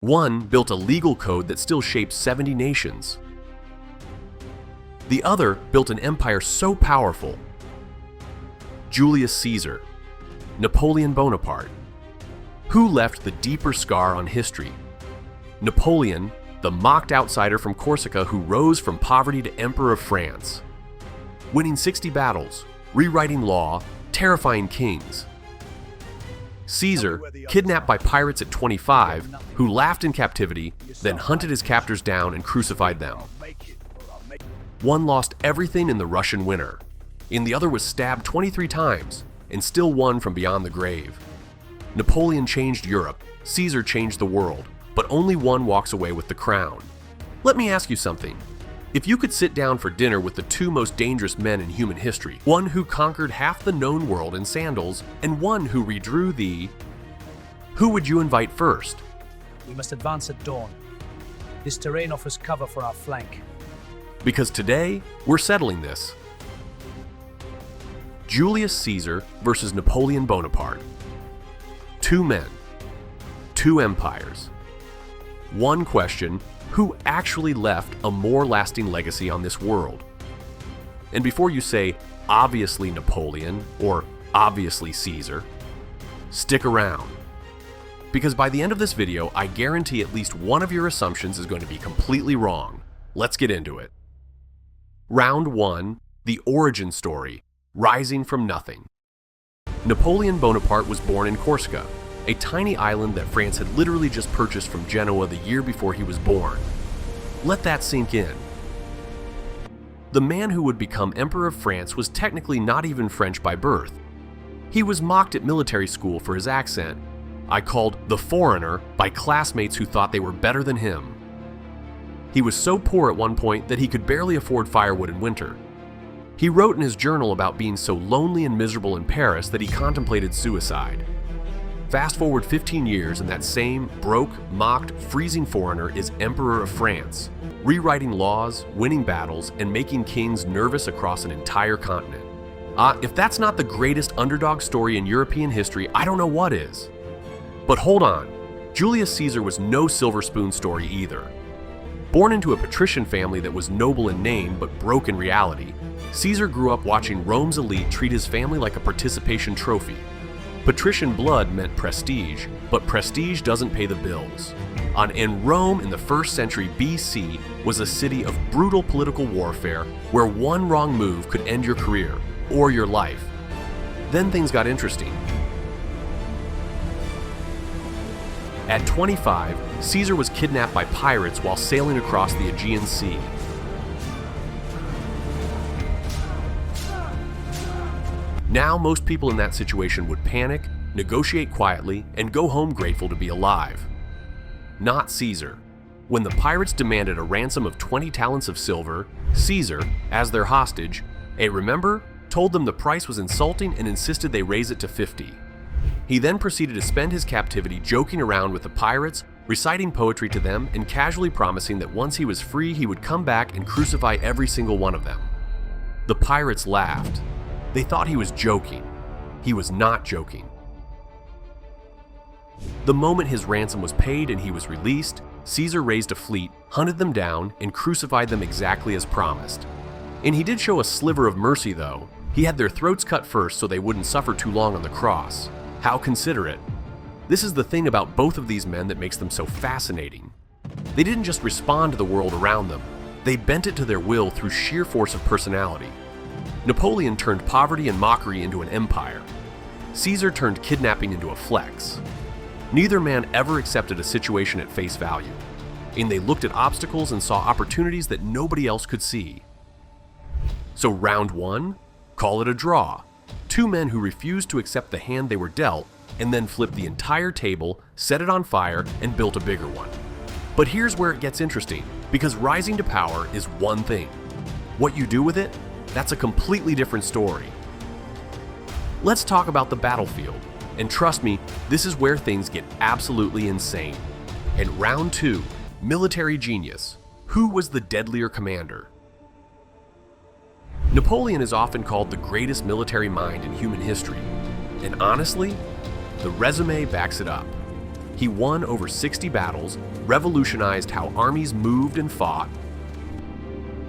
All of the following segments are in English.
One built a legal code that still shapes 70 nations. The other built an empire so powerful. Julius Caesar, Napoleon Bonaparte. Who left the deeper scar on history? Napoleon, the mocked outsider from Corsica who rose from poverty to Emperor of France. Winning 60 battles, rewriting law, terrifying kings. Caesar, kidnapped by pirates at 25, who laughed in captivity, then hunted his captors down and crucified them. One lost everything in the Russian winter, and the other was stabbed 23 times and still won from beyond the grave. Napoleon changed Europe, Caesar changed the world, but only one walks away with the crown. Let me ask you something. If you could sit down for dinner with the two most dangerous men in human history, one who conquered half the known world in sandals and one who redrew who would you invite first? We must advance at dawn. This terrain offers cover for our flank. Because today, we're settling this. Julius Caesar versus Napoleon Bonaparte. Two men, two empires. One question: who actually left a more lasting legacy on this world? And before you say, obviously Napoleon, or obviously Caesar, stick around. Because by the end of this video, I guarantee at least one of your assumptions is going to be completely wrong. Let's get into it. Round 1, the origin story, rising from nothing. Napoleon Bonaparte was born in Corsica, a tiny island that France had literally just purchased from Genoa the year before he was born. Let that sink in. The man who would become Emperor of France was technically not even French by birth. He was mocked at military school for his accent, called the foreigner by classmates who thought they were better than him. He was so poor at one point that he could barely afford firewood in winter. He wrote in his journal about being so lonely and miserable in Paris that he contemplated suicide. Fast forward 15 years and that same broke, mocked, freezing foreigner is Emperor of France, rewriting laws, winning battles, and making kings nervous across an entire continent. If that's not the greatest underdog story in European history, I don't know what is. But hold on, Julius Caesar was no silver spoon story either. Born into a patrician family that was noble in name but broke in reality, Caesar grew up watching Rome's elite treat his family like a participation trophy. Patrician blood meant prestige, but prestige doesn't pay the bills. And Rome in the 1st century BC was a city of brutal political warfare where one wrong move could end your career or your life. Then things got interesting. At 25, Caesar was kidnapped by pirates while sailing across the Aegean Sea. Now, most people in that situation would panic, negotiate quietly, and go home grateful to be alive. Not Caesar. When the pirates demanded a ransom of 20 talents of silver, Caesar, as their hostage, told them the price was insulting and insisted they raise it to 50. He then proceeded to spend his captivity joking around with the pirates, reciting poetry to them, and casually promising that once he was free, he would come back and crucify every single one of them. The pirates laughed. They thought he was joking. He was not joking. The moment his ransom was paid and he was released, Caesar raised a fleet, hunted them down, and crucified them exactly as promised. And he did show a sliver of mercy though. He had their throats cut first so they wouldn't suffer too long on the cross. How considerate. This is the thing about both of these men that makes them so fascinating. They didn't just respond to the world around them. They bent it to their will through sheer force of personality. Napoleon turned poverty and mockery into an empire. Caesar turned kidnapping into a flex. Neither man ever accepted a situation at face value, and they looked at obstacles and saw opportunities that nobody else could see. So round 1, call it a draw. Two men who refused to accept the hand they were dealt, and then flipped the entire table, set it on fire, and built a bigger one. But here's where it gets interesting, because rising to power is one thing. What you do with it, that's a completely different story. Let's talk about the battlefield, and trust me, this is where things get absolutely insane. In round 2, military genius. Who was the deadlier commander? Napoleon is often called the greatest military mind in human history, and honestly, the resume backs it up. He won over 60 battles, revolutionized how armies moved and fought,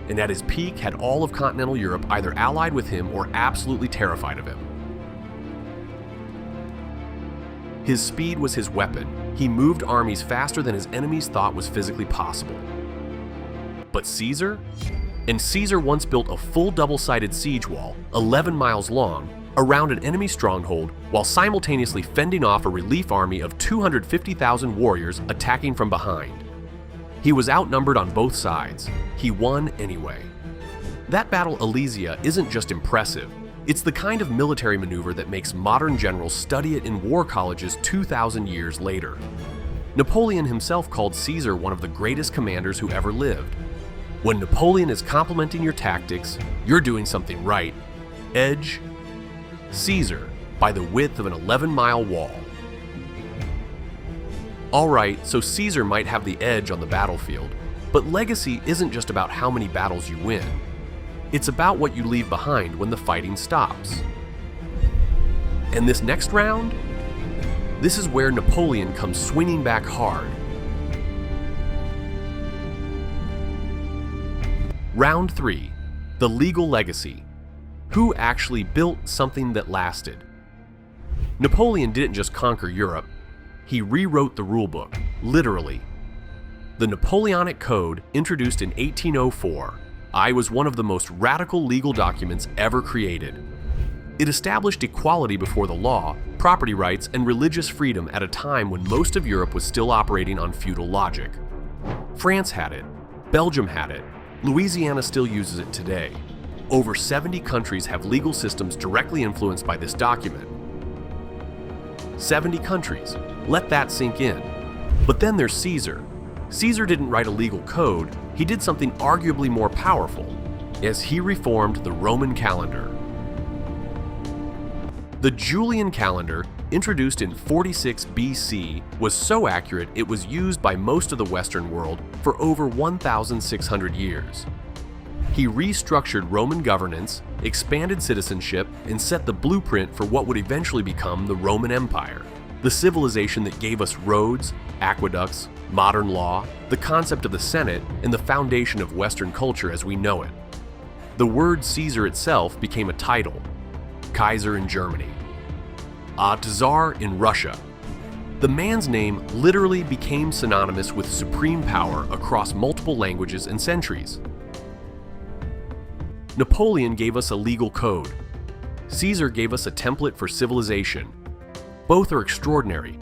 and at his peak had all of continental Europe either allied with him or absolutely terrified of him. His speed was his weapon. He moved armies faster than his enemies thought was physically possible. But Caesar? And Caesar once built a full double-sided siege wall, 11 miles long, around an enemy stronghold while simultaneously fending off a relief army of 250,000 warriors attacking from behind. He was outnumbered on both sides. He won anyway. That battle Alesia isn't just impressive, it's the kind of military maneuver that makes modern generals study it in war colleges 2,000 years later. Napoleon himself called Caesar one of the greatest commanders who ever lived. When Napoleon is complimenting your tactics, you're doing something right. Edge Caesar by the width of an 11-mile wall. Alright, so Caesar might have the edge on the battlefield, but legacy isn't just about how many battles you win. It's about what you leave behind when the fighting stops. And this next round? This is where Napoleon comes swinging back hard. Round 3. The legal legacy. Who actually built something that lasted? Napoleon didn't just conquer Europe, he rewrote the rulebook, literally. The Napoleonic Code, introduced in 1804, was one of the most radical legal documents ever created. It established equality before the law, property rights, and religious freedom at a time when most of Europe was still operating on feudal logic. France had it, Belgium had it, Louisiana still uses it today. Over 70 countries have legal systems directly influenced by this document. 70 countries. Let that sink in. But then there's Caesar. Caesar didn't write a legal code, he did something arguably more powerful, as he reformed the Roman calendar. The Julian calendar, introduced in 46 BC, was so accurate it was used by most of the Western world for over 1,600 years. He restructured Roman governance, expanded citizenship, and set the blueprint for what would eventually become the Roman Empire, the civilization that gave us roads, aqueducts, modern law, the concept of the Senate, and the foundation of Western culture as we know it. The word Caesar itself became a title. Kaiser in Germany. Tsar in Russia. The man's name literally became synonymous with supreme power across multiple languages and centuries. Napoleon gave us a legal code. Caesar gave us a template for civilization. Both are extraordinary,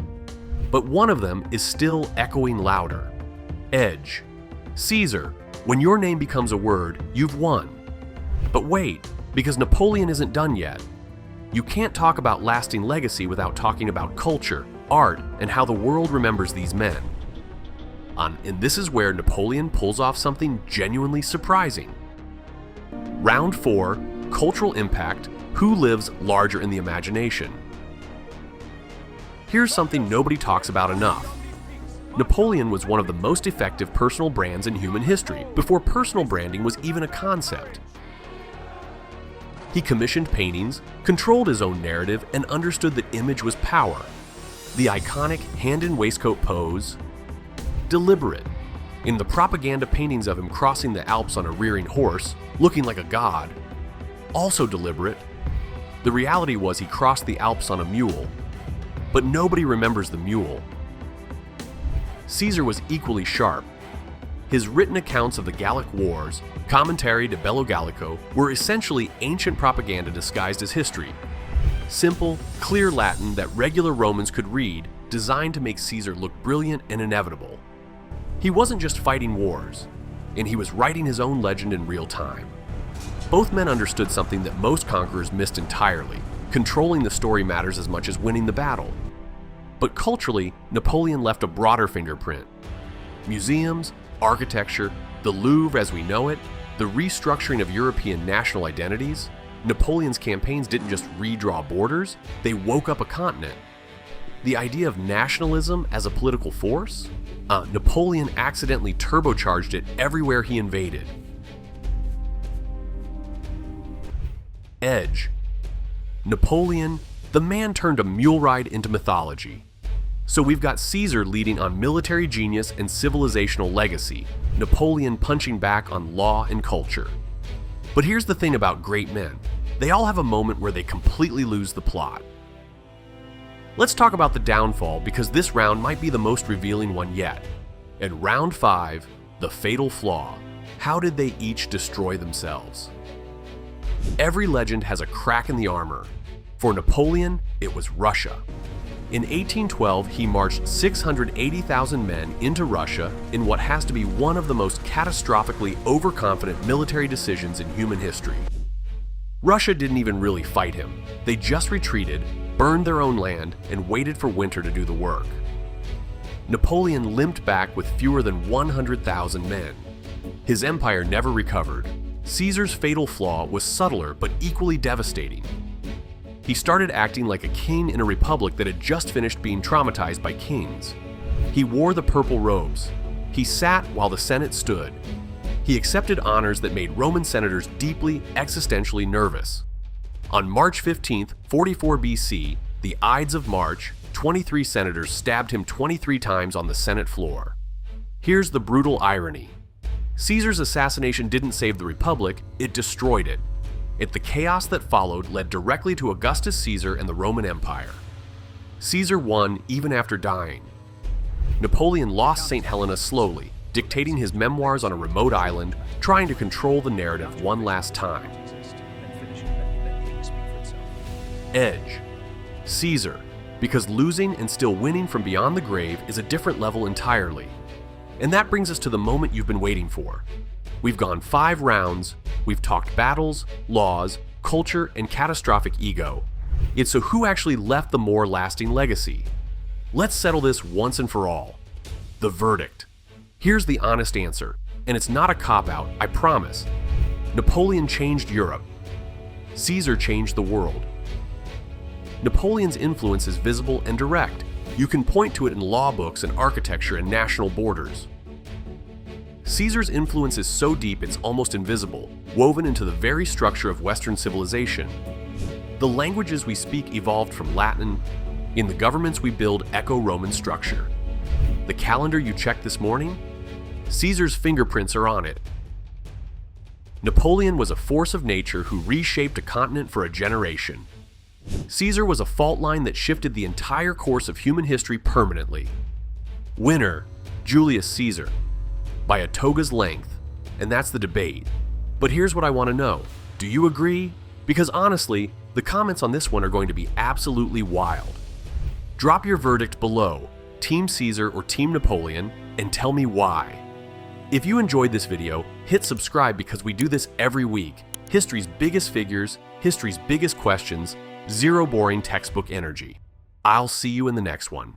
but one of them is still echoing louder. Edge. Caesar, when your name becomes a word, you've won. But wait, because Napoleon isn't done yet. You can't talk about lasting legacy without talking about culture, art, and how the world remembers these men. And this is where Napoleon pulls off something genuinely surprising. Round 4, cultural impact, who lives larger in the imagination. Here's something nobody talks about enough. Napoleon was one of the most effective personal brands in human history before personal branding was even a concept. He commissioned paintings, controlled his own narrative, and understood that image was power. The iconic hand-in-waistcoat pose, deliberate. In the propaganda paintings of him crossing the Alps on a rearing horse, looking like a god, also deliberate. The reality was he crossed the Alps on a mule, but nobody remembers the mule. Caesar was equally sharp. His written accounts of the Gallic Wars, commentary de Bello Gallico, were essentially ancient propaganda disguised as history. Simple, clear Latin that regular Romans could read, designed to make Caesar look brilliant and inevitable. He wasn't just fighting wars, and he was writing his own legend in real time. Both men understood something that most conquerors missed entirely. Controlling the story matters as much as winning the battle. But culturally, Napoleon left a broader fingerprint. Museums, architecture, the Louvre as we know it, the restructuring of European national identities. Napoleon's campaigns didn't just redraw borders, they woke up a continent. The idea of nationalism as a political force? Napoleon accidentally turbocharged it everywhere he invaded. Edge. Napoleon, the man turned a mule ride into mythology. So we've got Caesar leading on military genius and civilizational legacy, Napoleon punching back on law and culture. But here's the thing about great men. They all have a moment where they completely lose the plot. Let's talk about the downfall because this round might be the most revealing one yet. In round 5, the fatal flaw. How did they each destroy themselves? Every legend has a crack in the armor. For Napoleon, it was Russia. In 1812, he marched 680,000 men into Russia in what has to be one of the most catastrophically overconfident military decisions in human history. Russia didn't even really fight him. They just retreated, burned their own land, and waited for winter to do the work. Napoleon limped back with fewer than 100,000 men. His empire never recovered. Caesar's fatal flaw was subtler but equally devastating. He started acting like a king in a republic that had just finished being traumatized by kings. He wore the purple robes. He sat while the Senate stood. He accepted honors that made Roman senators deeply, existentially nervous. On March 15th, 44 BC, the Ides of March, 23 senators stabbed him 23 times on the Senate floor. Here's the brutal irony. Caesar's assassination didn't save the Republic, it destroyed it. The chaos that followed led directly to Augustus Caesar and the Roman Empire. Caesar won even after dying. Napoleon lost St. Helena slowly, dictating his memoirs on a remote island, trying to control the narrative one last time. Edge. Caesar, because losing and still winning from beyond the grave is a different level entirely. And that brings us to the moment you've been waiting for. We've gone 5 rounds, we've talked battles, laws, culture, and catastrophic ego. It's so who actually left the more lasting legacy? Let's settle this once and for all. The verdict. Here's the honest answer, and it's not a cop-out, I promise. Napoleon changed Europe. Caesar changed the world. Napoleon's influence is visible and direct. You can point to it in law books and architecture and national borders. Caesar's influence is so deep it's almost invisible, woven into the very structure of Western civilization. The languages we speak evolved from Latin. In the governments we build echo Roman structure. The calendar you checked this morning? Caesar's fingerprints are on it. Napoleon was a force of nature who reshaped a continent for a generation. Caesar was a fault line that shifted the entire course of human history permanently. Winner, Julius Caesar, by a toga's length, and that's the debate. But here's what I want to know. Do you agree? Because honestly, the comments on this one are going to be absolutely wild. Drop your verdict below, Team Caesar or Team Napoleon, and tell me why. If you enjoyed this video, hit subscribe because we do this every week. History's biggest figures, history's biggest questions, zero boring textbook energy. I'll see you in the next one.